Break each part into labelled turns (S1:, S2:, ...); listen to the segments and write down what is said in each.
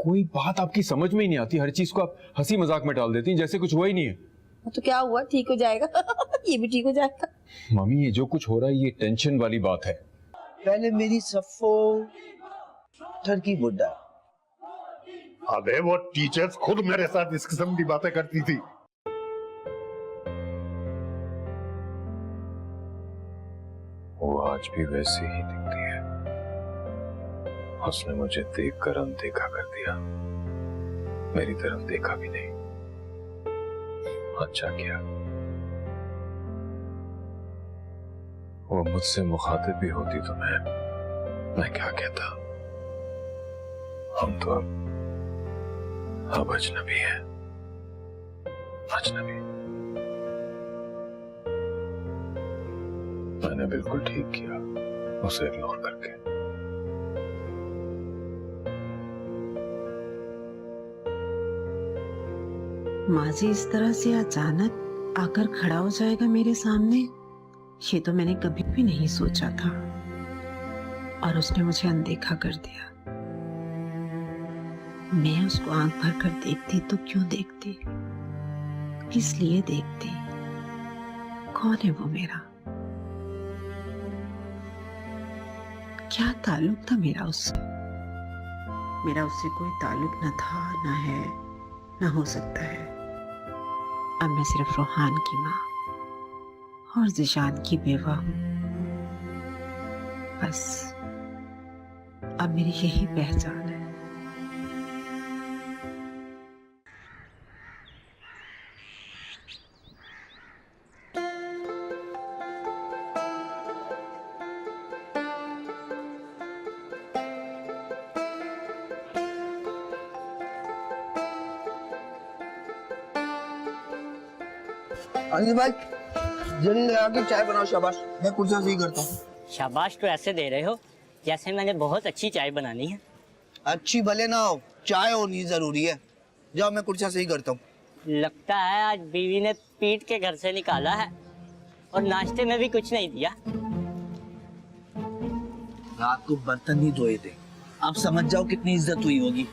S1: कोई बात आपकी समझ में ही नहीं आती, हर चीज को आप हंसी मजाक में टाल देती हैं जैसे कुछ हुआ ही नहीं है।
S2: तो क्या हुआ, ठीक हो जाएगा। ये भी ठीक हो जाएगा।
S1: मम्मी ये जो कुछ हो रहा है ये टेंशन वाली बात है।
S3: पहले मेरी सफो ठरकी बुड्ढा।
S4: अबे वो टीचर्स खुद मेरे साथ इस किस्म की बातें करती थी।
S1: वो आज भी वैसे ही दिखती है। उसने मुझे देखकर अनदेखा कर दिया, मेरी तरफ देखा भी नहीं। अच्छा किया। वो मुझसे मुखातिब भी होती तो मैं क्या कहता। हम तो अब अजनबी हैं, अजनबी। मैंने बिल्कुल ठीक किया उसे इग्नोर करके।
S5: माजी इस तरह से अचानक आकर खड़ा हो जाएगा मेरे सामने, ये तो मैंने कभी भी नहीं सोचा था। और उसने मुझे अनदेखा कर दिया। मैं उसको आंख भर कर देखती तो क्यों देखती, किस लिए देखती, कौन है वो मेरा, क्या ताल्लुक था मेरा उससे। मेरा उससे कोई ताल्लुक न था, न है, न हो सकता है। अब मैं सिर्फ रोहान की माँ और ज़िशान की बेवा हूँ। बस अब मेरी यही पहचान है।
S3: अनिल भाई जल्दी आके चाय बनाओ। शाबाश, मैं कुर्सियां सही करता हूँ।
S6: शाबाश तो ऐसे दे रहे हो जैसे मैंने बहुत अच्छी चाय बनानी है।
S3: अच्छी भले ना हो, चाय होनी जरूरी है। जाओ मैं कुर्सियां सही करता हूँ।
S6: लगता है आज बीवी ने पीट के घर से निकाला है और नाश्ते में भी कुछ नहीं दिया।
S3: रात को बर्तन ही धोए थे, आप समझ जाओ कितनी इज्जत हुई होगी।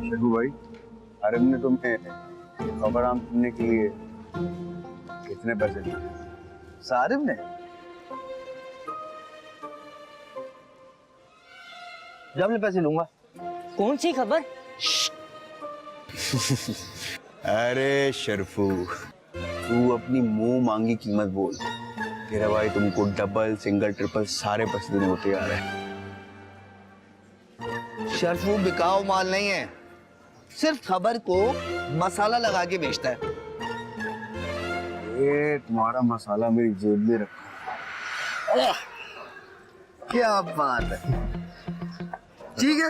S7: शगु भाई, आरम ने तुम्हें खबर आम सुनने के लिए कितने पैसे दिए?
S3: सारिम ने? जब मैं पैसे लूंगा।
S6: कौन सी खबर?
S7: अरे शर्फू, तू अपनी मुंह मांगी कीमत बोल। तेरा भाई तुमको डबल सिंगल ट्रिपल सारे पैसे देने को तैयार है।
S3: शर्फू बिकाऊ माल नहीं है, सिर्फ खबर को मसाला लगा के बेचता है।
S7: ये तुम्हारा मसाला मेरी जेब में रखा।
S3: क्या बात है। ठीक है,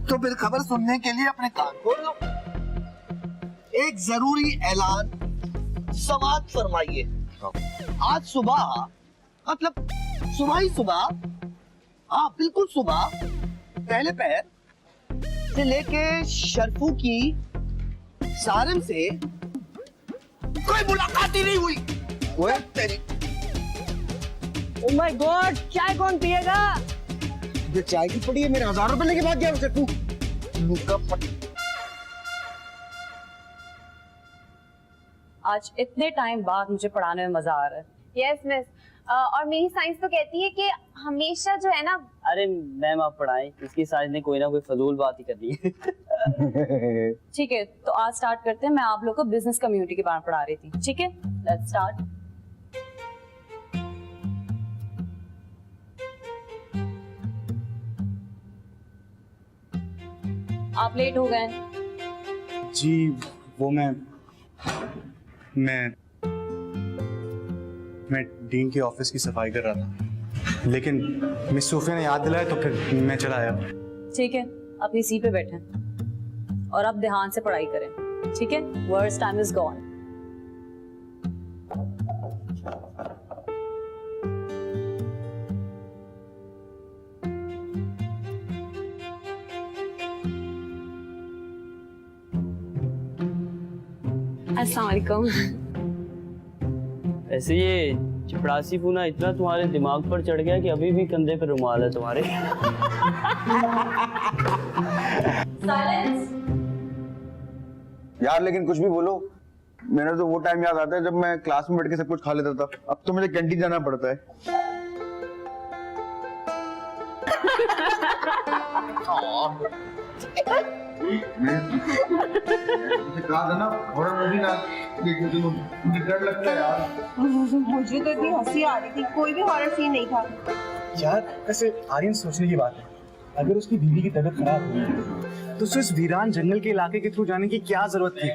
S3: तो फिर खबर सुनने के लिए अपने कान खोल लो। एक जरूरी ऐलान समाअत फरमाइए। आज सुबह, मतलब सुबह ही सुबह, हाँ बिल्कुल सुबह, पहले पहर से लेके शर्फू की सारिम से कोई मुलाकात ही नहीं हुई। ओए तेरी,
S6: ओह माय गॉड, चाय कौन पिएगा?
S3: जो चाय की पड़ी है मेरे 1000 रुपए लेके भाग गया शर्फू।
S8: आज इतने टाइम बाद मुझे पढ़ाने में मजा आ रहा है।
S9: यस मिस, और मेरी साइंस तो कहती है कि हमेशा जो है ना।
S6: अरे मैम आप पढ़ाएं, इसकी साइंस ने कोई ना कोई फजूल बात ही कर दी है।
S8: ठीक है, तो आज स्टार्ट करते हैं। मैं आप लोग को बिजनेस कम्युनिटी के बारे में पढ़ा रही थी। ठीक है, लेट्स स्टार्ट। आप लेट हो गए।
S10: जी वो मैं डीन के ऑफिस की सफाई कर रहा था, लेकिन मिस सूफिया ने याद दिलाया तो फिर मैं चला आया।
S8: ठीक है, अपनी सीट पे बैठें और अब ध्यान से पढ़ाई करें। ठीक है, वर्स्ट टाइम इज गॉन। अस्सलाम वालेकुम।
S6: वैसे ये चपरासी पूना इतना तुम्हारे दिमाग पर चढ़ गया कि अभी भी कंधे पे रुमाल है तुम्हारे।
S7: यार लेकिन कुछ भी बोलो, मेरा तो वो टाइम याद आता है जब मैं क्लास में बैठ के सब कुछ खा लेता था। अब तो मुझे कैंटीन जाना पड़ता है। कहा था ना हॉरर मूवी ना देखने के लिए, मुझे डर लगता है यार।
S2: मुझे तो इतनी हंसी आ रही थी, कोई भी हॉरर सीन नहीं था।
S10: यार वैसे आर्यन सोचने की बात है, अगर उसकी बीवी की तबीयत खराब हुई तो उसे इस वीरान जंगल के इलाके के थ्रू जाने की क्या जरूरत थी?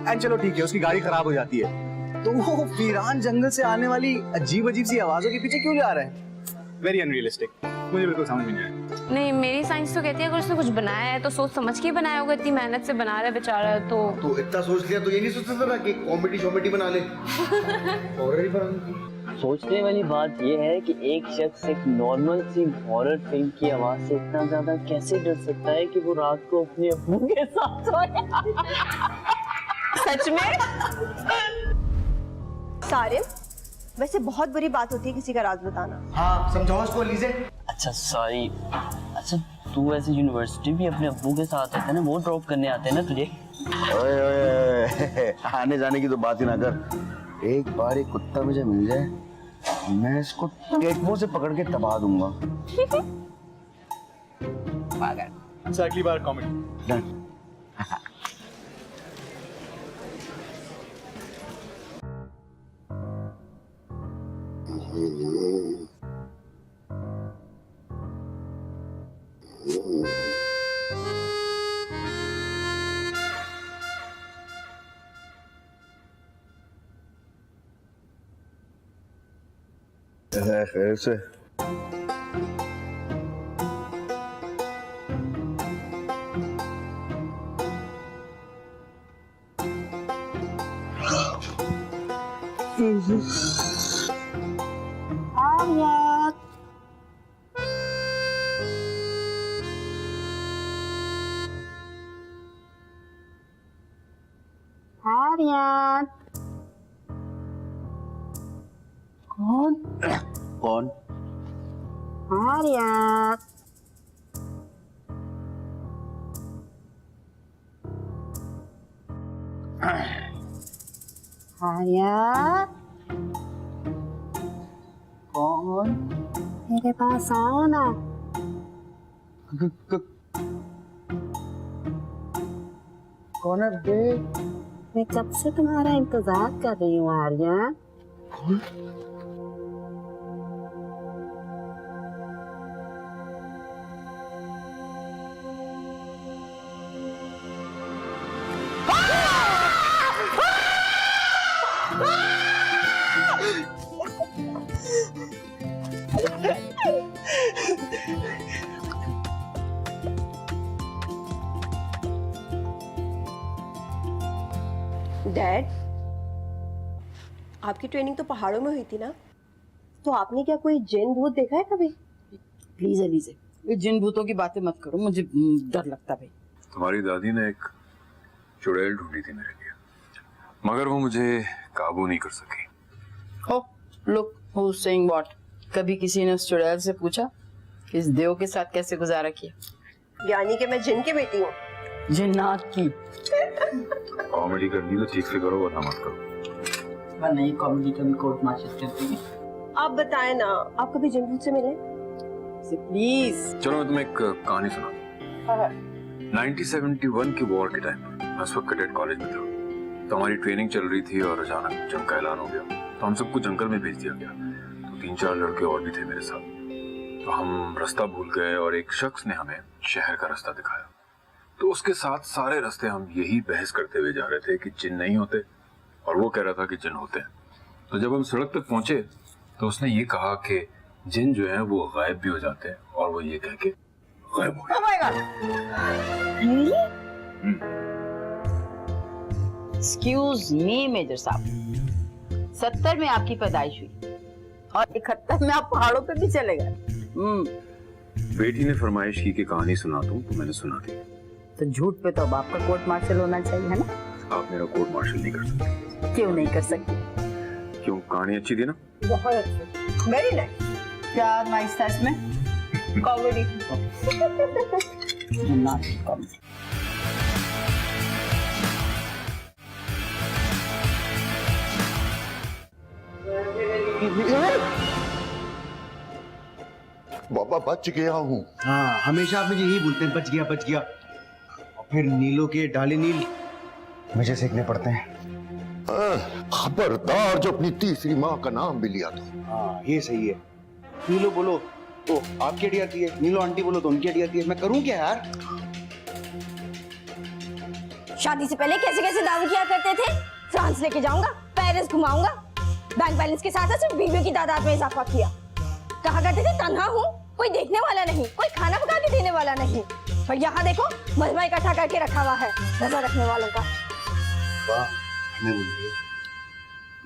S10: एंड चलो ठीक है, उसकी गाड़ी खराब हो जाती है तो वो वीरान जंगल से आने वाली अजीब अजीब सी आवाजों के पीछे क्यों जा रहा है? वेरी अनरियलिस्टिक, मुझे बिल्कुल समझ में नहीं आया।
S9: नहीं, मेरी साइंस तो कहती है अगर उसने कुछ बनाया है तो सोच समझ के बनाया होगा, इतनी मेहनत से बना रहा है बेचारा। तो
S3: इतना सोच लिया तो ये नहीं सोचता था ना कि कॉमेडी बना ले।
S6: सोचने वाली बात यह है कि एक शख्स एक नॉर्मल सी हॉरर फिल्म की आवाज से इतना ज्यादा कैसे डर सकता है कि वो रात को अपने अब्बू के साथ सोए।
S9: सच में?
S2: सारे वैसे बहुत बुरी बात होती है किसी का राज बताना।
S3: हाँ समझाओ उसको लीजिए।
S6: अच्छा सॉरी, अच्छा तू वैसे यूनिवर्सिटी भी अपने अब्बू के साथ आता है ना, वो ड्रॉप करने आते हैं ना तुझे?
S7: ओए ओए आने जाने की तो बात ही ना कर। एक बार एक कुत्ता मुझे मिल जाए, मैं इसको टेटवों से पकड़ के दबा दूंगा।
S10: अच्छा अगली बार कॉमेडी।
S7: डन। खैर से कौन?
S5: कौन? मेरे पास आओ ना।
S7: कौन है बे?
S5: मैं कब से तुम्हारा इंतजार कर रही हूँ आर्या।
S2: डैड, आपकी ट्रेनिंग तो पहाड़ों में हुई थी ना, तो आपने क्या कोई जिन भूत देखा है कभी?
S5: प्लीज अलीजे, ये जिन भूतों की बातें मत करो, मुझे डर लगता भाई।
S1: तुम्हारी दादी ने एक चुड़ैल ढूंढी थी मेरे लिए, मगर वो मुझे काबू नहीं कर सकी।
S5: Oh, look who's saying what? कभी किसी ने उस चुड़ैल से पूछा इस देव के साथ कैसे गुजारा किया?
S2: यानी कि मैं जिन की बेटी हूँ?
S5: जिन्नात की।
S1: कॉमेडी करनी तो ठीक से करो, वरना मत करो।
S5: वरना ये कॉमेडी कभी कोर्ट मार्शल करती है।
S2: आप बताएं ना, आप कभी जिन भूत से मिले?
S5: प्लीज।
S1: चलो मैं तुम्हें एक कहानी सुनाता हूँ। 1971 की वॉर के टाइम पर मैं उस वक्त कैडेट कॉलेज में था, तो हमारी ट्रेनिंग चल रही थी और अचानक जंग का ऐलान हो गया, तो हम सबको जंगल में भेज दिया गया। तो 3-4 लड़के और भी थे मेरे साथ, तो हम रास्ता भूल गए और एक शख्स ने हमें शहर का रास्ता दिखाया। तो उसके साथ सारे रास्ते हम यही बहस करते हुए जा रहे थे कि जिन नहीं होते, और वो कह रहा था कि जिन होते हैं। तो जब हम सड़क तक पहुंचे तो उसने ये कहा कि जिन जो है वो गायब भी हो जाते हैं, और वो ये कह के गायब हो गया।
S5: एक्सक्यूज मी मेजर साहब, 70 में आपकी पैदाइश हुई और 71 में आप पहाड़ों पे भी चले गए।
S1: बेटी ने फरमाइश की कि कहानी सुना दूं, तो मैंने सुना दी।
S5: तो झूठ पे तो अब आपका कोर्ट मार्शल होना चाहिए, है ना?
S1: आप मेरा कोर्ट मार्शल नहीं कर सकते।
S5: क्यों नहीं कर सकती?
S1: क्यों, कहानी अच्छी थी ना?
S2: बहुत अच्छी, वेरी नाइस।
S6: क्या नाइस था इसमें?
S2: कॉमेडी।
S4: बाबा बच गया हूँ।
S10: हाँ, हमेशा आप मुझे यही बोलते हैं, बच गया बच गया। और फिर नीलों के डाले नील मुझे सीखने पड़ते हैं।
S4: खबरदार जो अपनी तीसरी माँ का नाम भी लिया था।
S10: हाँ, ये सही है। नीलो बोलो तो आपकी अड़ी आती है, नीलो आंटी बोलो तो उनकी अड़ी आती है। मैं करूँ क्या यार?
S11: शादी से पहले कैसे कैसे दावे किया करते थे, फ्रांस लेके जाऊंगा, पेरिस घुमाऊंगा। बैंक बैलेंस के साथ सिर्फ बीवी की तादाद में इजाफा किया। कहा करते थे तन्हा हूँ, कोई देखने वाला नहीं, कोई खाना पका के देने वाला नहीं। पर यहाँ देखो मजमा इकट्ठा करके रखा हुआ है नजर रखने वालों का।
S10: वाह, हमें बोलिए।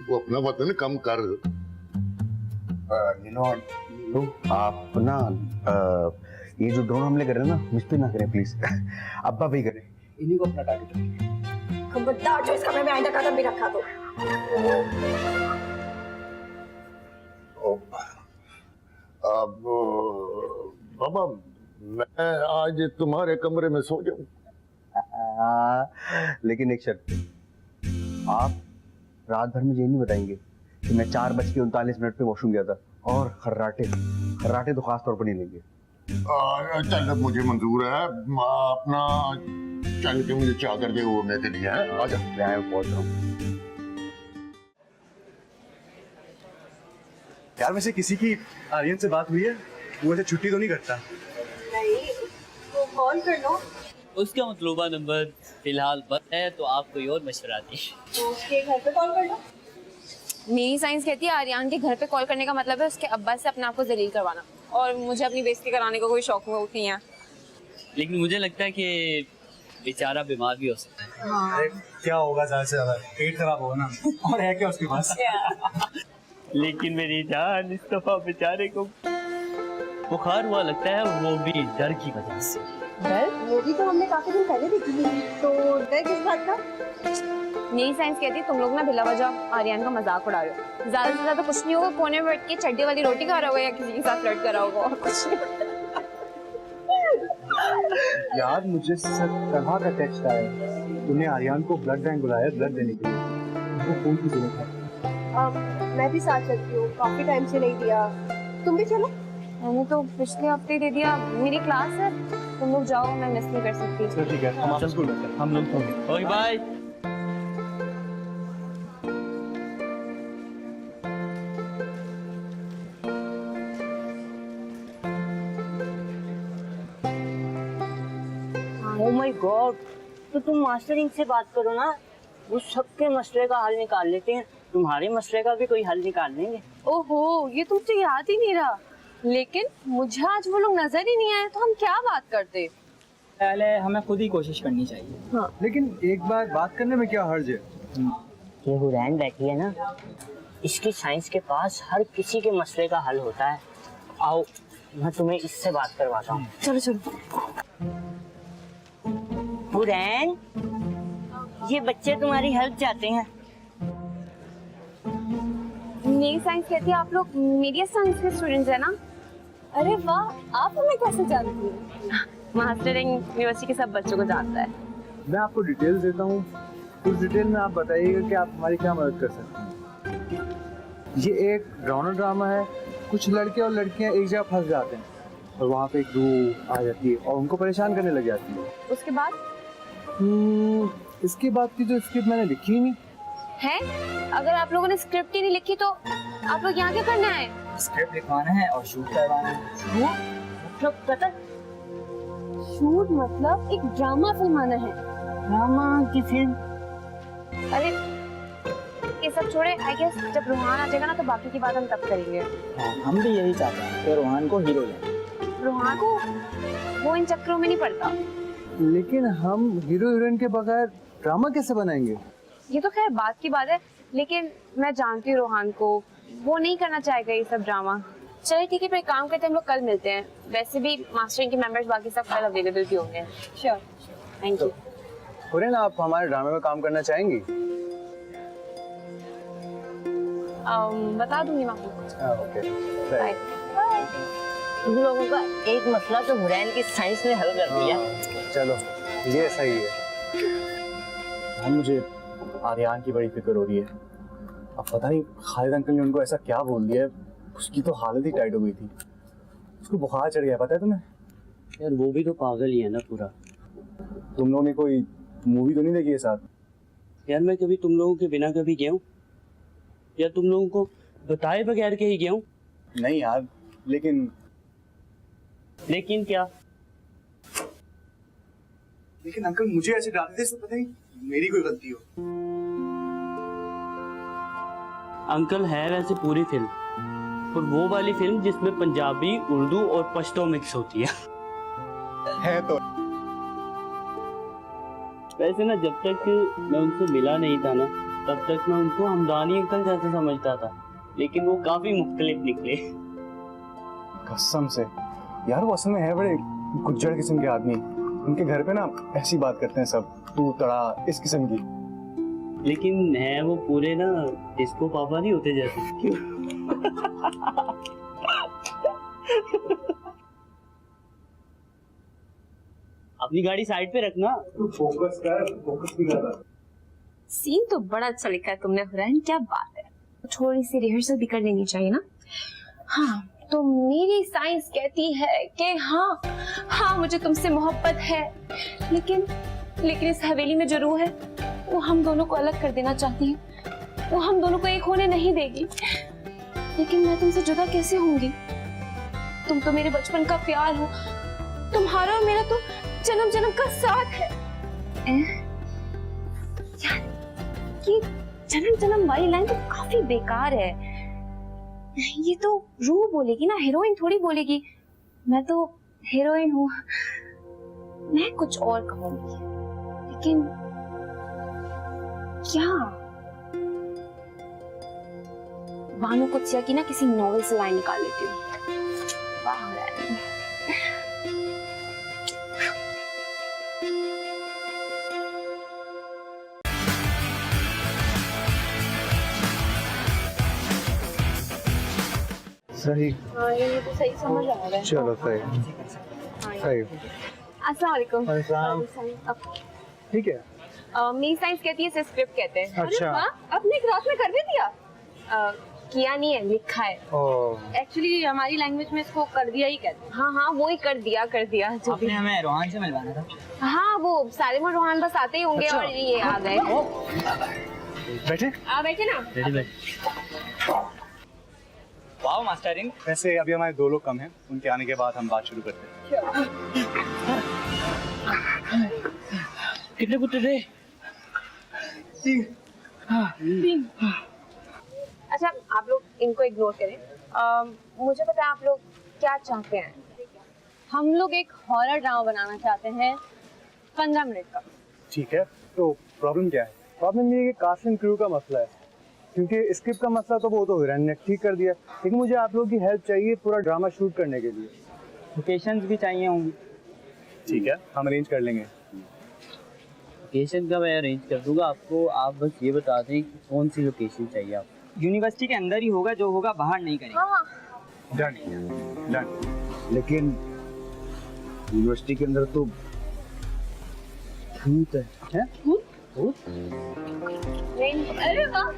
S4: वो अपना वतन कम कर।
S10: नीलो आप ना ये जो ड्रोन हमले कर रहे हैं ना, मुझ पे ना करें प्लीज। अब्बा भी करें, इन्हीं को अपना टारगेट रखें।
S11: खबरदार जो इस कमरे में आइंदा कदम भी रखा तो।
S4: अब बाबा मैं आज तुम्हारे कमरे में सो जाऊं।
S10: लेकिन एक शर्त, आप रात भर मुझे ये नहीं बताएंगे कि मैं 4:39 पे वॉशरूम गया था। और खर्राटे तो खास तौर पर नहीं लेंगे।
S4: चल मुझे मंजूर है, अपना चल के मुझे चादर दे ओढ़ने के लिए है। आजा
S10: मैं पहुंच रहा हूँ। यार वैसे किसी की आर्यन से बात हुई है? वो ऐसे छुट्टी तो नहीं करता।
S2: नहीं, तो कॉल कर लो।
S6: उसका मतलूबा नंबर फिलहाल बंद है, तो आप कोई और मशवरा दीजिए।
S2: तो उसके घर पे कॉल कर लो।
S9: मेरी साइंस कहती है आर्यन के घर पे कॉल करने का मतलब है उसके अब्बा से अपने आप को जलील करवाना, और मुझे अपनी बेइज्जती कराने का कोई शौक नहीं है।
S6: लेकिन मुझे लगता है कि बेचारा बीमार भी हो सकता है।
S10: अरे क्या होगा, ज्यादा से ज्यादा पेट खराब होगा ना। और है क्या उसके पास?
S6: लेकिन मेरी जान, इस दफा बेचारे को बुखार हुआ लगता है, वो भी डर की वजह से।
S2: डर? वो भी तो हमने काफी दिन पहले देखी थी, तो डर किस बात का?
S9: मेरी साइंस कहती है तुम लोग ना बिला वजह आर्यन का मजाक उड़ा रहे हो। ज्यादा से ज्यादा कुछ नहीं होगा, कोने में बैठ के चड्डी वाली रोटी खा रहा होगा या किसी के साथ फ्लर्ट कर रहा होगा, और कुछ नहीं।
S10: यार मुझे सर तरह का टेक्स्ट आया, तूने आर्यन को ब्लड बैंक बुलाया ब्लड देने के लिए, उसको खून की जरूरत है।
S2: मैं भी साथ चलती हूँ, काफी टाइम से नहीं दिया। तुम भी चलो।
S9: मैंने तो पिछले हफ्ते दे दिया, मेरी क्लास है, तुम लोग जाओ, मैं मिस नहीं कर सकती।
S10: चलो ठीक है, हम आपसे स्कूल में
S6: हम लोग तो okay bye.
S11: Oh my god, तो तुम मास्टर इनसे बात करो ना, वो सबके मसले का हल निकाल लेते हैं, तुम्हारे मसले का भी कोई हल निकाल लेंगे।
S9: ओहो, ये तो मुझे याद ही नहीं रहा। लेकिन मुझे आज वो लोग नजर ही नहीं आए, तो हम क्या बात करते?
S6: पहले हमें खुद ही कोशिश करनी चाहिए।
S10: हाँ, लेकिन एक बार बात करने में क्या हर्ज है?
S11: ये हुरैन बैठी है ना, इसकी साइंस के पास हर किसी के मसले का हल होता है। आओ मैं तुम्हें इससे बात करवाता हूँ।
S9: चलो चलो।
S11: हुरैन, ये बच्चे तुम्हारी हेल्प चाहते हैं।
S9: मेरी साइंस कहती है आप लोग मीडिया साइंस के स्टूडेंट्स है ना? अरे वाह, आप हमें कैसे जानती हैं? मास्टर यूनिवर्सिटी के सब बच्चों को जानता है।
S10: मैं आपको डिटेल्स देता हूँ, उस डिटेल में आप बताइएगा कि आप हमारी क्या मदद कर सकते हैं। ये एक ड्रामा है, कुछ लड़के और लड़कियां एक जगह फंस जाते हैं और वहाँ पे एक रूह आ जाती है और उनको परेशान करने लग जाती है।
S9: उसके बाद?
S10: इसके बाद की तो स्क्रिप्ट मैंने लिखी ही नहीं
S9: है। अगर आप लोगों ने स्क्रिप्ट ही नहीं लिखी तो आप लोग यहाँ क्या करना है?
S6: स्क्रिप्ट लिखवाना है और शूट करवाना है।
S11: मतलब कतल?
S9: शूट मतलब एक ड्रामा फिल्माना है।
S11: ड्रामा की फिल्म?
S9: अरे ये सब छोड़े, आई गेस जब रोहान आ जाएगा ना तो बाकी की बात हम तब करेंगे।
S6: हम भी यही चाहते हैं कि रोहान को हीरो लें।
S9: रोहान को वो इन चक्करों में नहीं पड़ता।
S10: लेकिन हम हीरो हीरोइन के बगैर ड्रामा कैसे बनाएंगे?
S9: ये तो खैर बात की बात है, लेकिन मैं जानती हूँ रोहान को, वो नहीं करना चाहेगा ये सब ड्रामा। चलिए ठीक है, फिर काम करते हैं, हम लोग कल मिलते हैं। वैसे भी मास्टरिंग के मेंबर्स बाकी सब कल अवेलेबल भी होंगे। Sure, thank you.
S10: हुरैन, आप हमारे ड्रामे में काम करना चाहेंगी?
S9: बता दूंगी मैं आपको।
S10: Okay
S9: bye.
S6: तुम लोगों का एक मसला तो हुरैन की साइंस ने हल कर दिया।
S10: चलो ये सही है। हाँ, मुझे आर्यान की बड़ी फिक्र हो रही है। अब पता नहीं खालिद अंकल ने उनको ऐसा क्या बोल दिया है, उसकी तो हालत ही टाइट हो गई थी। उसको बुखार चढ़ गया, पता है तुम्हें?
S6: यार वो भी तो पागल ही है ना पूरा।
S10: तुम लोगों ने कोई मूवी तो नहीं देखी है साथ?
S6: यार मैं कभी तुम लोगों के बिना कभी गया हूँ या तुम लोगों को बताए बगैर के ही गया हूँ?
S10: नहीं यार, लेकिन
S6: क्या?
S10: लेकिन अंकल मुझे ऐसे डांटते थे, पता नहीं मेरी कोई गलती हो।
S6: अंकल है वैसे पूरी फिल्म, और वो वाली फिल्म जिसमें पंजाबी, उर्दू और पश्तो मिक्स होती
S10: है तो
S6: वैसे ना जब तक मैं उनसे मिला नहीं था ना, तब तक मैं उनको हमदानी अंकल जैसा समझता था, लेकिन वो काफी मुख्तलिफ निकले।
S10: कसम से यार, वो असल में है बड़े गुज्जर किस्म के आदमी। उनके घर पे ना ऐसी बात करते हैं सब, तू तड़ा इस किस्म की।
S6: लेकिन है वो पूरे ना डिस्को पापा नहीं होते जैसे। क्यों? अपनी गाड़ी साइड पे रखना।
S10: फोकस भी कर।
S9: सीन तो बड़ा अच्छा लिखा है तुमने हुरैन, क्या बात है। थोड़ी सी रिहर्सल भी कर लेनी चाहिए ना। हाँ, तो मेरी साइंस कहती है कि हाँ मुझे तुमसे मोहब्बत है, लेकिन इस हवेली में जो रूह है वो हम दोनों को अलग कर देना चाहती है। वो हम दोनों को एक होने नहीं देगी। लेकिन मैं तुमसे जुदा कैसे होंगी? तुम तो मेरे बचपन का प्यार हो। तुम्हारा और मेरा तो जन्म जन्म का साथ है। यार ये जन्म जन्म वाली लाइन तो काफी बेकार है। ये तो रूह बोलेगी ना, हीरोइन थोड़ी बोलेगी। मैं तो हीरोइन हूँ, मैं कुछ और कहूंगी। लेकिन क्या? बानो कुत्सिया की ना किसी नॉवेल से लाइन निकाल लेती हूँ। वाह हुरैन।
S10: सही।
S9: हाँ, ये तो सही समझ आ रहा है।
S10: चलो सही।
S9: अस्सलाम वालेकुम।
S10: ठीक है।
S9: मेरी साइंस कहती है, स्क्रिप्ट कहते हैं।
S10: अच्छा।
S9: अरे वाह, आपने क्लास में कर भी दिया? किया नहीं है, लिखा है।
S8: एक्चुअली हमारी लैंग्वेज में इसको कर दिया ही कहते हैं।
S9: हाँ वो ही कर दिया जो भी।
S6: हमें रोहान से मिलवाना था।
S9: हाँ, वो सालिम और रोहान बस आते ही होंगे।
S10: अच्छा।
S9: और ये आ गए।
S10: बैठे।
S9: बैठे ना।
S10: वाह मास्टरिंग। वैसे अभी हमारे 2 लोग कम हैं, उनके आने के बाद हम बात शुरू करते हैं।
S6: कितने कुत्ते थे?
S9: 3। अच्छा, आप लोग इनको इग्नोर करें। मुझे पता है आप लोग क्या चाहते हैं।
S8: हम लोग एक हॉरर ड्रामा बनाना चाहते हैं 15 मिनट का।
S10: ठीक है, तो प्रॉब्लम क्या है? प्रॉब्लम ये है कि कास्ट एंड क्रू का मसला है, क्योंकि स्क्रिप्ट का मसला तो वो तो हुरैन ने ठीक कर दिया, लेकिन मुझे आप लोगों की हेल्प चाहिए पूरा ड्रामा शूट करने के लिए।
S6: लोकेशंस भी चाहिए होंगी।
S10: ठीक है, हम अरेंज कर लेंगे।
S6: लोकेशन का मैं अरेंज कर दूंगा आपको। आप बस ये बता दें कि कौन सी लोकेशन चाहिए आपको। यूनिवर्सिटी के अंदर ही होगा, जो होगा बाहर नहीं करेंगे।
S9: हाँ।
S10: डन।
S7: लेकिन यूनिवर्सिटी के अंदर तो भूत है।
S8: अरे वाह,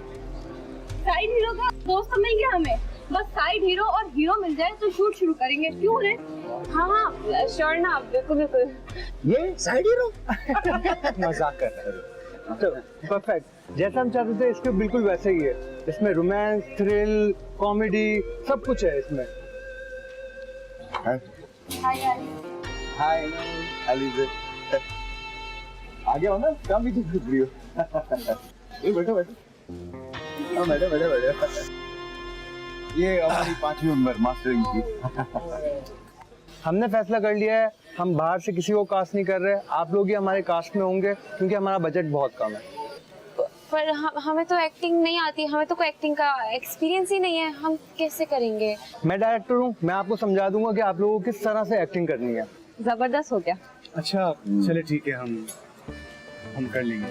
S8: साइड हीरो का दोस्त समझेंगे हमें। बस साइड हीरो और हीरो मिल जाए तो शूट शुरू करेंगे। क्यों रे?
S9: हाँ श्योर ना, बिल्कुल।
S3: ये साइड हीरो।
S10: मजाक कर रहे हैं। तो परफेक्ट, जैसा हम चाहते थे इसके बिल्कुल वैसे ही है। इसमें रोमांस, थ्रिल, कॉमेडी सब कुछ है इसमें।
S7: हाय एलिजा, आ गया हो ना? काम भी ठीक रही हो। ये बैठो। हाँ बैठो। ये हमारी 5वीं उम्र मास्टरिंग की।
S10: हमने फैसला कर लिया है, हम बाहर से किसी को कास्ट नहीं कर रहे। आप लोग ही हमारे कास्ट में होंगे, क्योंकि हमारा बजट बहुत कम है।
S9: पर हमें तो एक्टिंग नहीं आती। हमें तो कोई एक्टिंग का एक्सपीरियंस ही नहीं है। हम कैसे करेंगे?
S10: मैं डायरेक्टर हूँ, मैं आपको समझा दूंगा कि आप लोगों को किस तरह से एक्टिंग करनी है।
S8: जबरदस्त हो गया।
S10: अच्छा चले ठीक है, हम कर लेंगे।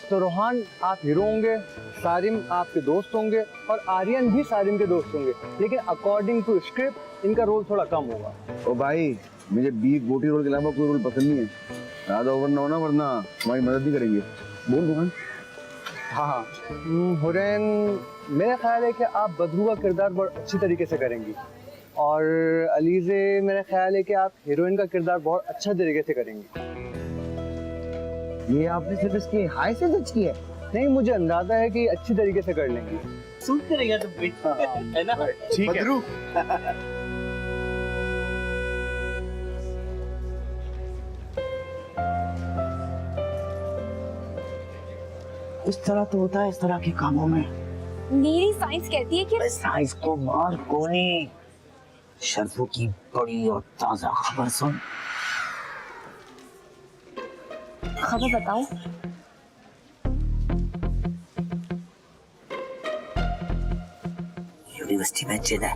S10: तो रोहान आप हीरो होंगे, सारिम आपके दोस्त होंगे और आर्यन भी सारिम के दोस्त होंगे, लेकिन अकॉर्डिंग टू स्क्रिप्ट इनका रोल थोड़ा कम होगा।
S7: ओ भाई, मुझे बीफ बोटी रोल के अलावा कोई रोल पसंद नहीं है। ज्यादा ओवर ना होना, वरना हमारी मदद नहीं करेंगे। बोल रोहन।
S10: हाँ, हुरैन, मेरा ख्याल है कि आप बदरू का किरदार बहुत अच्छी तरीके से करेंगी और अलीज़े मेरा ख्याल है कि आप हीरोइन का किरदार बहुत अच्छा तरीके से करेंगी।
S3: ये आपने सिर्फ इसकी हाय से जज किया?
S10: नहीं, मुझे अंदाजा है कि अच्छी तरीके से कर लेंगी।
S6: सूट करेगा तो है ना?
S10: ठीक है।
S3: बदरू इस तरह तो होता है इस तरह के कामों में।
S9: मेरी साइंस कहती है कि
S3: साइंस को मार कोनी, शर्फू की बड़ी और ताजा खबर सुन।
S9: खबर बताओ।
S3: यूनिवर्सिटी में जिन है।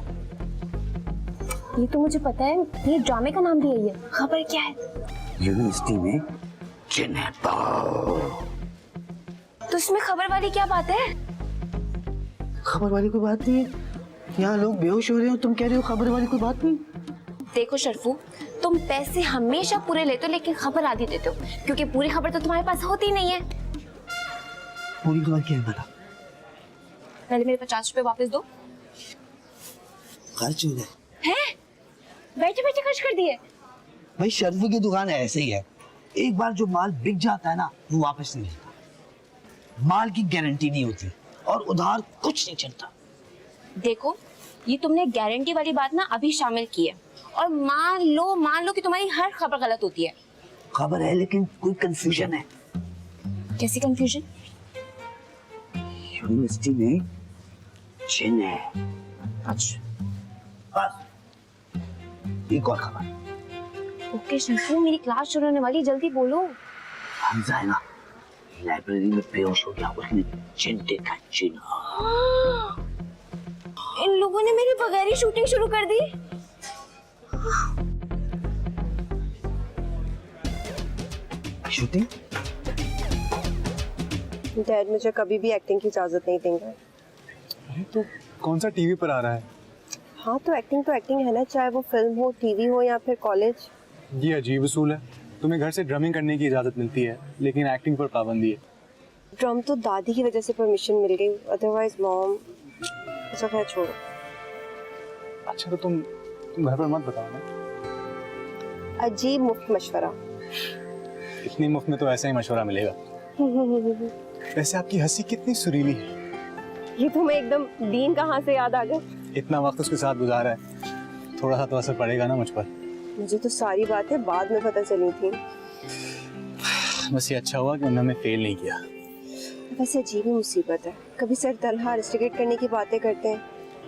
S9: ये तो मुझे पता है, ये ड्रामे का नाम भी है। ये खबर क्या है?
S3: यूनिवर्सिटी में जिन है।
S9: तो इसमें खबर वाली क्या बात है?
S3: खबर वाली कोई बात नहीं है। यहाँ लोग बेहोश हो रहे हो, तुम कह रहे हो खबर वाली कोई बात नहीं।
S9: देखो शर्फू, तुम पैसे हमेशा पूरे लेते हो लेकिन खबर आधी देते हो, क्योंकि पूरी खबर तो तुम्हारे पास होती नहीं है।
S3: पूरी खबर क्या है बता?
S9: पहले मेरे 50 रुपए वापस दो।
S3: खर्च हो गए
S9: हैं? बैठे बैठे खर्च कर दिए।
S3: भाई, शर्फू की दुकान ऐसे ही है, एक बार जो माल बिक जाता है ना, वो वापस नहीं मिलता। माल की गारंटी नहीं होती और उधार कुछ नहीं चलता।
S9: देखो, ये तुमने गारंटी वाली बात ना अभी शामिल की है, और मान लो कि तुम्हारी हर खबर गलत होती है।
S3: खबर है लेकिन कोई कंफ्यूजन है।
S9: कैसी कंफ्यूजन?
S3: यूनिवर्सिटी में जिन है।
S9: अच्छा,
S3: बस एक और खबर।
S9: ओके शर्फू, मेरी क्लास शुरू होने वाली, जल्दी बोलो।
S3: हमजा है ना, लाइब्रेरी में बेहोश हो गया, उसने जिन देखा। जिन।
S9: इन लोगों ने मेरे बगैर ही शूटिंग शुरू कर दी।
S3: शूटिंग?
S2: डैड मुझे कभी भी एक्टिंग की इजाजत नहीं देंगे।
S10: अरे तो कौन सा टीवी पर आ रहा है?
S2: हाँ, तो एक्टिंग है ना, चाहे वो फिल्म हो, टीवी हो या फिर कॉलेज।
S10: ये अजीब उसूल है। तुम्हें घर से ड्रमिंग करने की इजाजत मिलती है लेकिन एक्टिंग पर पाबंदी है।
S2: ड्रम तो दादी की वजह से परमिशन मिल गई, अदरवाइज मॉम। अच्छा खैर छोड़ो।
S10: अच्छा, तो तुम घर पर मत बताओ ना।
S2: अजीब मुफ्त मशवरा।
S10: इतनी मुफ्त में तो ऐसा ही मशवरा मिलेगा। वैसे आपकी हंसी कितनी सुरीली है।
S2: ये तुम्हें एकदम दीन कहाँ से याद आ गया?
S10: इतना वक्त उसके साथ गुजारा है, थोड़ा सा तो असर पड़ेगा ना मुझ पर।
S2: मुझे तो सारी बातें बाद में पता चली थी।
S10: बस ये अच्छा हुआ कि उन्होंने हमें फेल नहीं किया।
S2: वैसे अजीब ही मुसीबत है, कभी सर तनहा रेस्ट्रिकेट करने की बातें करते हैं,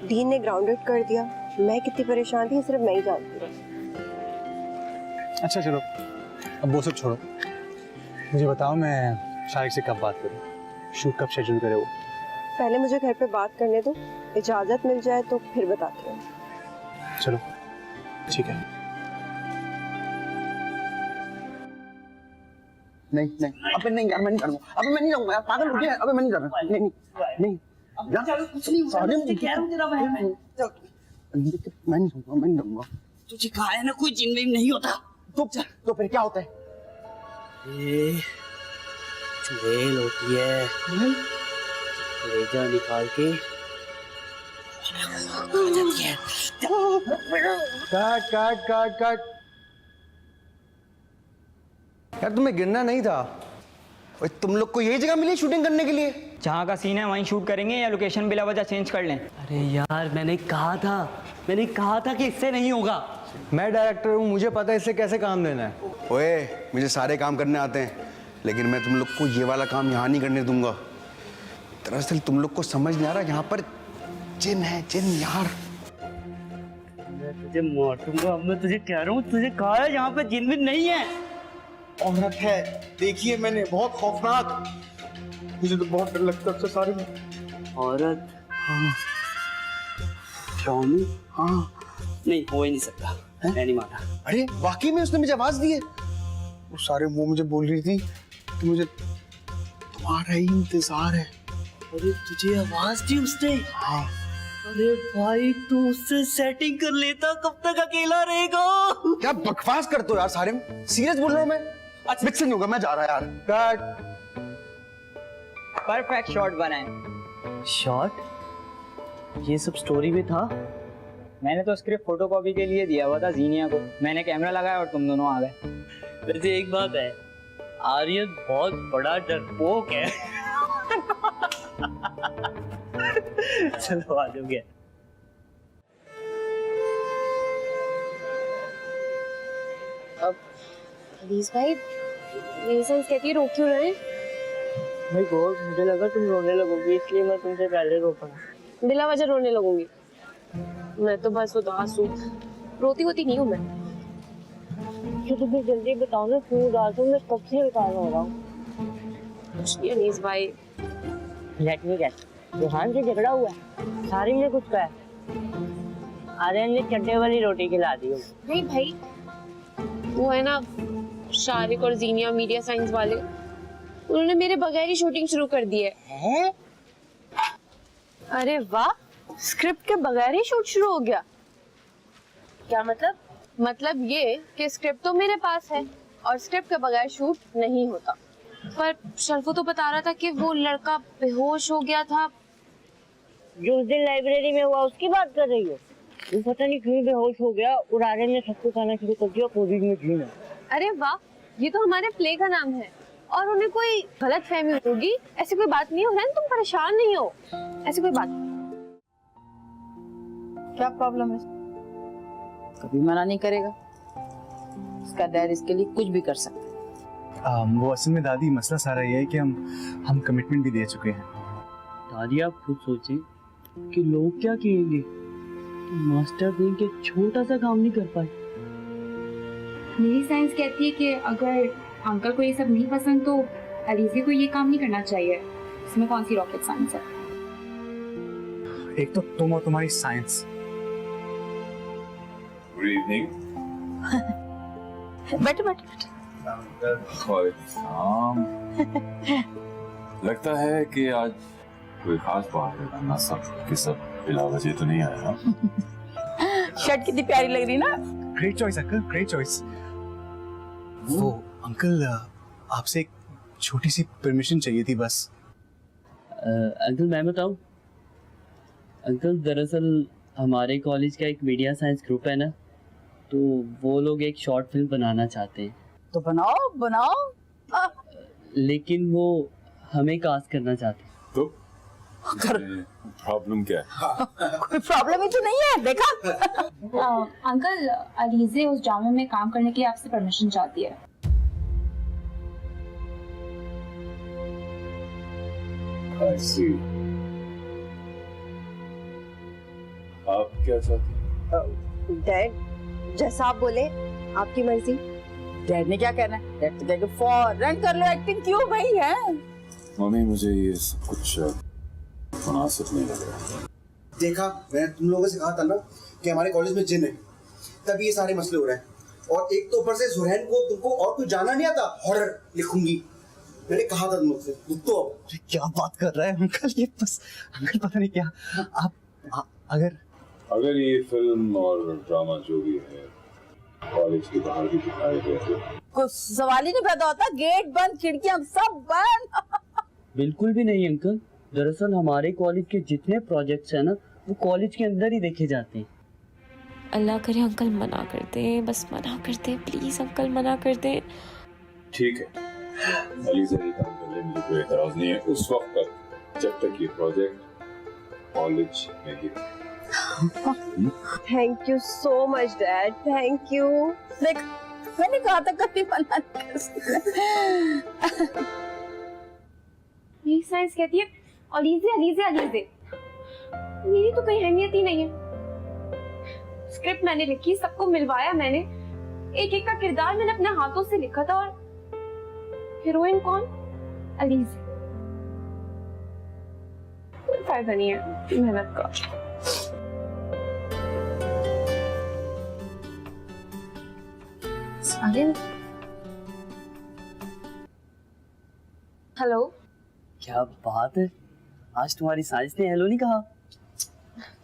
S2: डीन ने ग्राउंडेड कर दिया। मैं कितनी परेशान थी सिर्फ मैं ही जानती हूँ।
S10: अच्छा चलो, अब वो सब छोड़ो, मुझे बताओ मैं शारिक से कब बात करूँ, शूट कब शेड्यूल करे वो?
S2: पहले मुझे घर पे बात करने दो, इजाजत मिल जाए तो फिर बताती हूँ।
S10: चलो ठीक है।
S7: नहीं, अबे नहीं यार, मैं नहीं करूँगा। अबे मैं नहीं जाऊँगा यार, पागल हो गया है। अबे मैं नहीं कर रहा। नहीं यार, कुछ नहीं हुआ। मैं नहीं जाऊँगा।
S3: तुझे कहा है ना कोई जिन विन नहीं होता।
S7: तो फिर क्या होता है?
S6: ये चुड़ैल होती है, कलेजा निकाल के।
S10: कट। यार तुम्हें गिरना नहीं था।
S7: ओए, तुम लोग को यही जगह मिली शूटिंग करने के लिए?
S12: जहाँ का सीन है वहीं शूट करेंगे या लोकेशन बिला वजह चेंज कर लें?
S6: अरे यार, मैंने कहा था कि इससे नहीं होगा।
S10: मैं डायरेक्टर हूँ, मुझे पता है इससे कैसे काम देना है।
S7: ओए, मुझे सारे काम करने आते हैं, लेकिन मैं तुम लोग को ये वाला काम यहाँ नहीं करने दूंगा। दरअसल तुम लोग को समझ नहीं आ रहा, यहाँ पर जिन है, जिन यार।
S6: मैं तुझे मार दूंगा। मैं तुझे कह रहा हूँ, तुझे कहा है यहाँ पे जिन विन नहीं है।
S10: औरत है, देखिए मैंने, बहुत खौफनाक। मुझे तो बहुत डर लगता है सारे में।
S6: औरत? हाँ। स्वामी? हाँ। नहीं, हो ही नहीं सकता। मैं नहीं माना।
S7: अरे वाकई में उसने मुझे आवाज दी है।
S10: वो सारे वो मुझे बोल रही थी कि मुझे
S3: हमारा ही इंतजार है।
S6: अरे तुझे आवाज दी उसने?
S3: हाँ।
S6: अरे भाई तू उससे सेटिंग कर लेता, कब तक अकेला रहेगा?
S3: क्या बकवास करते हो यार सारे, सीरियस बोल रहा हूँ मैं। आज मिक्स नहीं होगा, मैं जा रहा यार। कट।
S12: परफेक्ट शॉट बनाए।
S6: शॉट? ये सब स्टोरी में था?
S12: मैंने तो स्क्रिप्ट फोटोकॉपी के लिए दिया हुआ था जीनिया को, मैंने कैमरा लगाया और तुम दोनों आ गए।
S6: वैसे एक बात है, आर्यन बहुत बड़ा डरपोक है। चलो आ जाओ। गया
S9: अब प्लीज भाई, मेरी साइंस कहती है रोक क्यों रहे?
S6: भाई गॉड, मुझे लगा तुम रोने लगोगी, इसलिए मैं तुमसे पहले रोका।
S9: बिला वजह रोने लगूंगी? मैं तो बस उदास हूँ, रोती होती नहीं हूँ मैं।
S6: तो तुम्हें जल्दी बताओ ना क्यों उदास हो, मैं कब से उदास हो रहा हूँ।
S9: कुछ नहीं अनीस भाई।
S6: लेट मी गेस, रोहान से झगड़ा हुआ है? सारी ने कुछ कहा है? आर्यन ने चड्डे वाली रोटी खिला दी होगी।
S9: नहीं भाई, वो है ना शारिक और जीनिया मीडिया साइंस वाले, उन्होंने मेरे बगैर ही शूटिंग शुरू कर दी है। अरे वाह, स्क्रिप्ट के बगैर ही शूट शुरू हो गया? क्या मतलब? मतलब ये कि स्क्रिप्ट तो मेरे पास है और स्क्रिप्ट के बगैर शूट नहीं होता। पर शर्फू तो बता रहा था कि वो लड़का बेहोश हो गया था।
S6: जो उस दिन लाइब्रेरी में हुआ उसकी बात कर रही हो? वो पता नहीं क्यों बेहोश हो गया और आर्यन ने सबको खाना शुरू कर दिया कॉलेज में जीना।
S9: अरे वाह, ये तो हमारे प्ले का नाम है और उन्हें कोई गलत फहमी होगी। ऐसी कोई बात नहीं हो रहा है, तुम परेशान नहीं हो, ऐसी कोई बात नहीं।
S13: क्या प्रॉब्लम है? कभी मना नहीं करेगा, इसका डैड इसके लिए कुछ भी कर सकता है।
S10: वो असल में दादी मसला सारा ये है कि हम कमिटमेंट भी दे चुके हैं।
S6: दादी आप खुद सोचें कि लोग क्या कहेंगे, मास्टर बेन के छोटा सा काम नहीं कर पाए।
S8: मेरी साइंस कहती है कि अगर अंकल को ये सब नहीं पसंद तो अलीज़े को ये काम नहीं करना चाहिए। इसमें कौन सी रॉकेट साइंस है?
S10: एक तो तुम और तुम्हारी साइंस।
S1: Good evening.
S13: बैठो बैठो बैठो।
S1: लगता है कि आज कोई खास बात है ना, सब कि सब बिला वजह तो नहीं आया।
S13: शर्ट कितनी प्यारी लग रही ना।
S10: Great choice uncle, great choice. वो अंकल आपसे एक छोटी सी परमिशन चाहिए थी बस।
S6: अंकल मैं बताऊं? अंकल दरअसल हमारे कॉलेज का एक मीडिया साइंस ग्रुप है ना, तो वो लोग एक शॉर्ट फिल्म बनाना चाहते हैं।
S13: तो बनाओ बनाओ।
S6: लेकिन वो हमें कास्ट करना चाहते हैं।
S1: तो प्रॉब्लम क्या है?
S13: कोई प्रॉब्लम ही तो नहीं है, देखा।
S8: अंकल, अलीज़े उस ड्रामे में काम करने की आपसे परमिशन चाहती है।
S1: I see. आप क्या चाहती?
S2: डैड, जैसा आप बोले, आपकी मर्जी।
S13: डैड ने क्या कहना है? डैड तो कहेगा फौरन कर लो एक्टिंग, क्यों भाई है?
S1: मम्मी मुझे ये सब कुछ मुनासिब नहीं लग रहा।
S3: देखा, मैंने तुम लोगों से कहा था ना कि हमारे कॉलेज में जिन है, तभी ये सारे मसले हो रहे हैं। और एक तो ऊपर से जुरैन को तुमको और कुछ जाना नहीं आता, हॉरर लिखूंगी। मैंने कहा था तुमसे, तो
S10: क्या बात कर रहा है अंकल? ये बस अंकल पता नहीं क्या। आप अगर
S1: ये फिल्म और ड्रामा जो भी है कॉलेज के बाहर भी दिखाए गए थे,
S13: कुछ सवाल ही नहीं पैदा होता। गेट बंद, खिड़कियां सब बंद।
S6: बिल्कुल भी नहीं अंकल, दरअसल हमारे कॉलेज के जितने प्रोजेक्ट्स हैं ना, वो कॉलेज के अंदर ही देखे जाते हैं।
S9: अल्लाह करे अंकल मना कर दे, बस मना कर दे प्लीज अंकल, मना कर दे।
S1: ठीक है, अलीज़ा ये काम कर ले, मुझे कोई एतराज नहीं है उस वक्त तक जब तक ये प्रोजेक्ट कॉलेज में ही।
S2: Thank you so much dad, thank you.
S13: देख, मैंने कहा था कभी मना नहीं कर सकते।
S8: मेरी साइंस कहती है अलीज़े अलीज़े अलीज़े, मेरी तो कोई अहमियत ही नहीं है। स्क्रिप्ट मैंने लिखी, सबको मिलवाया मैंने, एक एक का किरदार मैंने अपने हाथों से लिखा था, और हीरोइन कौन? अलीज़े। कोई फायदा नहीं है मेहनत का।
S9: हेलो
S6: क्या बात है, आज तुम्हारी साजिश ने हेलो नहीं कहा।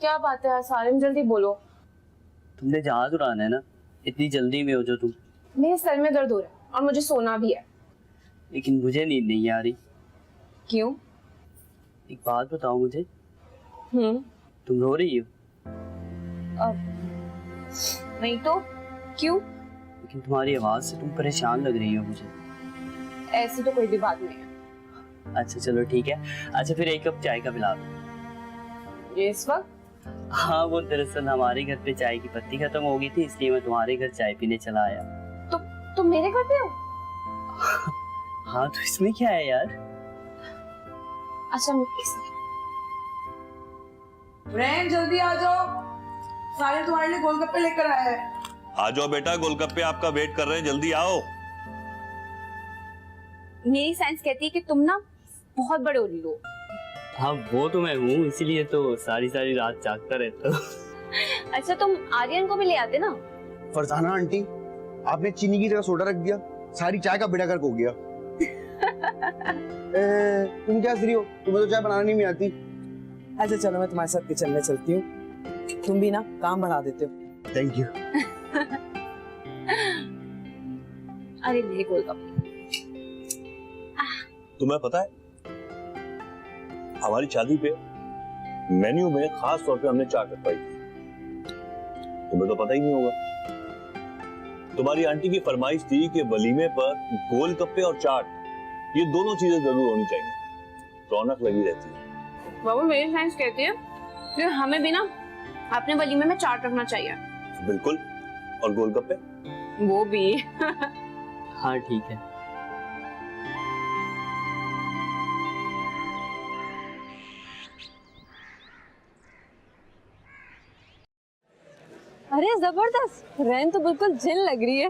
S9: क्या बात है सारिन, जल्दी बोलो।
S6: तुमने जहाज उड़ाना है ना, इतनी जल्दी में हो जो तुम।
S9: मेरे सर में दर्द हो रहा है और मुझे सोना भी है।
S6: लेकिन मुझे नींद नहीं आ रही।
S9: क्यों?
S6: एक बात बताओ मुझे,
S9: हम्म,
S6: तुम रो रही हो?
S9: नहीं तो क्यों?
S6: लेकिन तुम्हारी आवाज से तुम परेशान लग रही हो मुझे।
S9: ऐसी तो कोई भी बात नहीं है।
S6: अच्छा चलो ठीक है। अच्छा फिर एक कप चाय का पिला दो।
S9: ये इस वक्त?
S6: हाँ, वो दरअसल हमारे घर पे चाय की पत्ती खत्म हो गई थी, इसलिए मैं तुम्हारे घर चाय पीने चला आया।
S9: तो तुम मेरे घर पे हो?
S6: हाँ तो इसमें क्या है यार।
S9: अच्छा
S13: फ्रेंड जल्दी आ जाओ, सारे तुम्हारे लिए गोलगप्पे लेकर आए हैं।
S14: आ जाओ बेटा, गोलगप्पे आपका वेट कर रहे हैं, जल्दी आओ।
S9: मेरी साइंस कहती है कि तुम ना बहुत बड़े उल्लू हो।
S6: हाँ वो तो मैं हूँ, इसीलिए तो सारी सारी रात जागता रहता हूँ।
S9: अच्छा तुम आर्यन को भी ले आते ना।
S7: फरजाना आंटी, आपने चीनी की जगह सोडा रख दिया, सारी चाय का बेड़ा गर्क हो गया। तुम क्या रही हो, तुम्हें तो चाय बनाना नहीं आती।
S12: अच्छा चलो मैं तुम्हारे साथ किचन में चलती हूँ, तुम भी ना काम बढ़ा देते हो।
S7: Thank you.
S9: अरे मेरे गोलगप्पे।
S14: तुम्हें पता है हमारी शादी पे मेन्यू में खास तौर पे हमने चाट रखवाई थी, तुम्हें तो पता ही नहीं होगा। तुम्हारी आंटी की फरमाइश थी कि वलीमे पर गोलगप्पे और चाट, ये दोनों चीजें जरूर होनी चाहिए, रौनक लगी रहती है।
S9: बाबू मेरी साइंस कहती है कि हमें भी ना अपने वलीमे में चाट रखना चाहिए।
S14: बिल्कुल, और गोलगप्पे
S9: वो भी।
S6: हाँ ठीक है।
S8: अरे जबरदस्त, रैन तो बिल्कुल जिन लग रही है।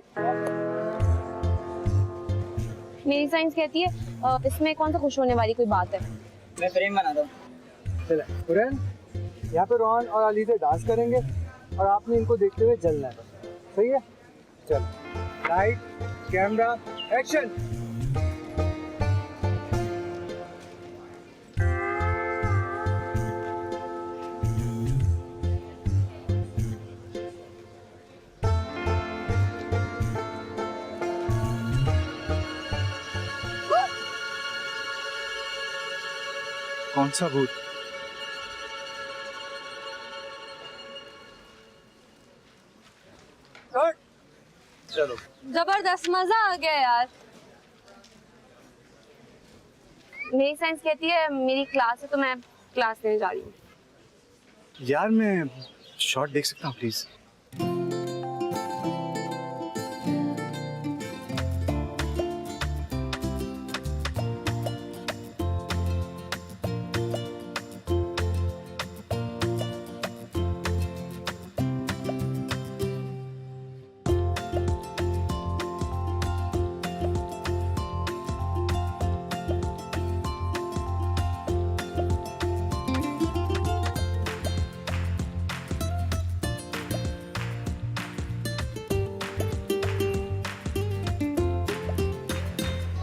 S9: मेरी साइंस कहती है इसमें कौन सा खुश होने वाली कोई बात है।
S12: मैं फ्रेम बना दूँ।
S10: चले हुरैन, यहाँ पे रोहन और अली से डांस करेंगे और आपने इनको देखते हुए जलना है, सही है? चल, लाइट, कैमरा, एक्शन। कौन सा भूत? चलो
S8: जबरदस्त, मजा आ गया यार।
S9: मेरी साइंस कहती है मेरी क्लास है तो मैं क्लास लेने जा रही हूँ।
S10: यार मैं शॉट देख सकता हूँ प्लीज?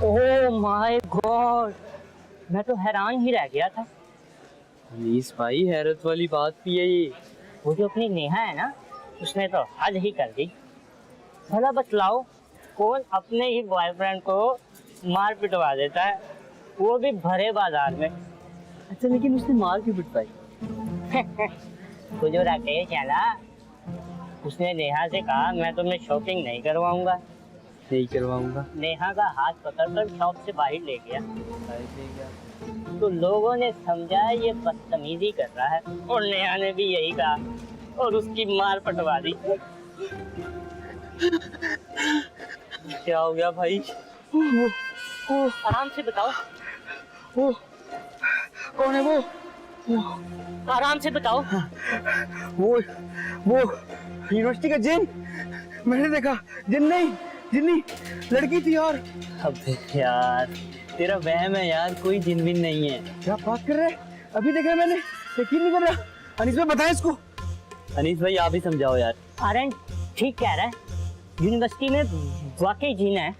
S12: ओह माय गॉड, मैं तो हैरान ही रह गया था।
S6: अनीस भाई हैरत वाली बात भी है ये।
S12: वो जो अपनी नेहा है ना, उसने तो हद ही कर दी। भला बतलाओ, कौन अपने ही बॉयफ्रेंड को मार पिटवा देता है, वो भी भरे बाजार में।
S6: अच्छा लेकिन उसने मार क्यों पिटवाई?
S12: तो जो राकेश है ना, उसने नेहा से कहा मैं तुम्हें शॉपिंग नहीं करवाऊंगा।
S6: नहीं करवाऊंगा।
S12: नेहा का हाथ पकड़कर शॉप से बाहर ले गया। तो लोगों ने समझा ये बदतमीजी कर रहा है, और नेहा ने भी यही कहा और उसकी मार पटवा दी।
S6: क्या हो गया भाई?
S12: आराम से बताओ।
S10: कौन है वो?
S12: आराम से बताओ।
S10: वो यूनिवर्सिटी का जिन, मैंने देखा। जिन नहीं, जिन्नी लड़की थी यार।
S6: अबे यार तेरा वहम है यार, कोई जिन विन नहीं है।
S10: क्या बात कर रहे हैं? अभी देखा मैंने, यकीन नहीं कर रहा। अनीस भाई बताएं इसको।
S6: अनीस भाई आप ही समझाओ यार।
S12: आर्यन ठीक कह रहा है, यूनिवर्सिटी में वाकई जिन है।